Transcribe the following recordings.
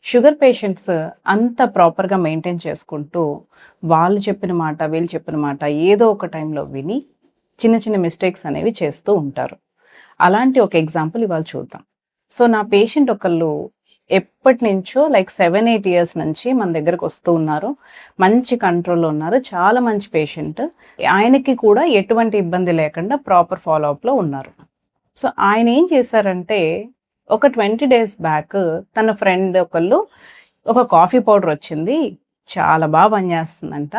Sugar patients అంత ప్రాపర్‌గా maintain చేసుకుంటూ, వాళ్ళు చెప్పిన మాట, వీళ్ళు చెప్పిన మాట ఏదో ఒక టైంలో విని, చిన్న చిన్న మిస్టేక్స్ అనేవి చేస్తూ ఉంటారు. అలాంటి ఒక ఎగ్జాంపుల్ ఇవాళ చూద్దాం. సో, నా పేషెంట్ ఒకళ్ళు ఎప్పటినుంచో లైక్ 7, 8 ఇయర్స్ నుంచి మన దగ్గరకొస్తూ ఉన్నారు. మంచి కంట్రోల్‌లో ఉన్నారు. చాలా మంచి పేషెంట్. ఆయనకి కూడా ఎటువంటి ఇబ్బంది లేకుండా ప్రాపర్ ఫాలో అప్‌లో ఉన్నారు. సో, ఆయనేం చేశారంటే ఒక 20 డేస్ బ్యాక్ తన ఫ్రెండ్ ఒకళ్ళు ఒక కాఫీ పౌడర్ వచ్చింది. చాలా పనిచేస్తుందంట.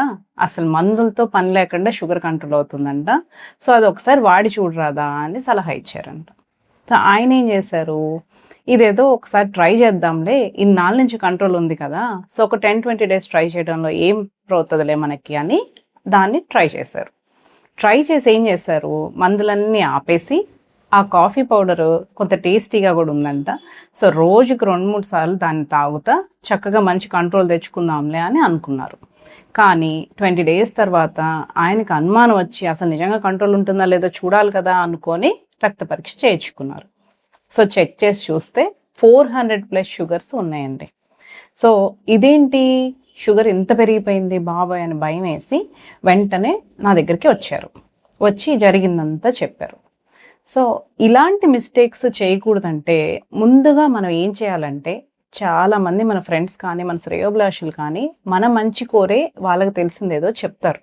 అసలు మందులతో పని లేకుండా షుగర్ కంట్రోల్ అవుతుందంట. సో, అది ఒకసారి వాడి చూడరాదా అని సలహా ఇచ్చారంట. సో, ఆయన ఏం చేశారు, ఇదేదో ఒకసారి ట్రై చేద్దాంలే. ఇన్నాళ్ళ నుంచి కంట్రోల్ ఉంది కదా! సో, ఒక 10, 20 డేస్ ట్రై చేయడంలో ఏం పోతదిలే మనకి అని దాన్ని ట్రై చేశారు. ట్రై చేసి ఏం చేశారు, మందులన్నీ ఆపేసి ఆ కాఫీ పౌడరు కొంత టేస్టీగా కూడా ఉందంట. సో, రోజుకి 2, 3 సార్లు దాన్ని తాగుతా చక్కగా మంచి కంట్రోల్ తెచ్చుకుందాంలే అని అనుకున్నారు. కానీ 20 డేస్ తర్వాత ఆయనకు అనుమానం వచ్చి అసలు నిజంగా కంట్రోల్ ఉంటుందా లేదా చూడాలి కదా అనుకొని రక్త పరీక్ష చేయించుకున్నారు. సో, చెక్ చేసి చూస్తే 400+ షుగర్స్ ఉన్నాయండి. సో, ఇదేంటి షుగర్ ఇంత పెరిగిపోయింది బాబోయ్ అని భయమేసి వెంటనే నా దగ్గరికి వచ్చారు. వచ్చి జరిగిందంతా చెప్పారు. సో, ఇలాంటి మిస్టేక్స్ చేయకూడదంటే ముందుగా మనం ఏం చేయాలంటే, చాలామంది మన ఫ్రెండ్స్ కానీ, మన శ్రేయోభిలాషులు కానీ, మన మంచి కోరే వాళ్ళకి తెలిసిందేదో చెప్తారు.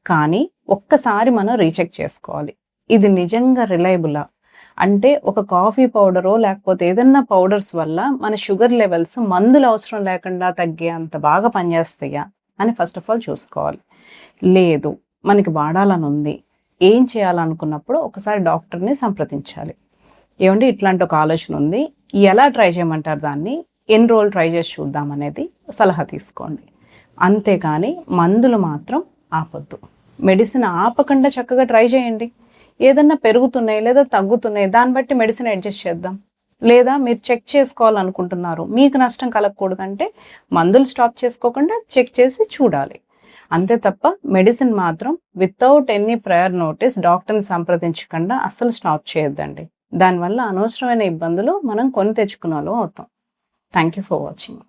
కానీ ఒక్కసారి మనం రీచెక్ చేసుకోవాలి. ఇది నిజంగా రిలయబులా? అంటే ఒక కాఫీ పౌడరో లేకపోతే ఏదన్నా పౌడర్స్ వల్ల మన షుగర్ లెవెల్స్ మందులు అవసరం లేకుండా తగ్గే అంత బాగా పనిచేస్తాయా అని ఫస్ట్ ఆఫ్ ఆల్ చూసుకోవాలి. లేదు మనకి వాడాలని ఉంది, ఏం చేయాలనుకున్నప్పుడు ఒకసారి డాక్టర్ని సంప్రదించాలి. ఏమండి ఇట్లాంటి ఒక ఆలోచన ఉంది, ఎలా ట్రై చేయమంటారు దాన్ని, ఎన్ని రోజులు ట్రై చేసి చూద్దాం అనేది సలహా తీసుకోండి. అంతేకాని మందులు మాత్రం ఆపొద్దు. మెడిసిన్ ఆపకుండా చక్కగా ట్రై చేయండి. ఏదన్నా పెరుగుతున్నాయి లేదా తగ్గుతున్నాయి దాన్ని బట్టి మెడిసిన్ అడ్జస్ట్ చేద్దాం. లేదా మీరు చెక్ చేసుకోవాలనుకుంటున్నారు, మీకు నష్టం కలగకూడదంటే మందులు స్టాప్ చేసుకోకుండా చెక్ చేసి చూడాలి. అంతే తప్ప మెడిసిన్ మాత్రం వితౌట్ ఎనీ ప్రయర్ నోటీస్ డాక్టర్ని సంప్రదించకుండా అస్సలు స్టాప్ చేయొద్దండి. దానివల్ల అనవసరమైన ఇబ్బందులు మనం కొని తెచ్చుకునే వాళ్ళం అవుతాం. Thank you for watching.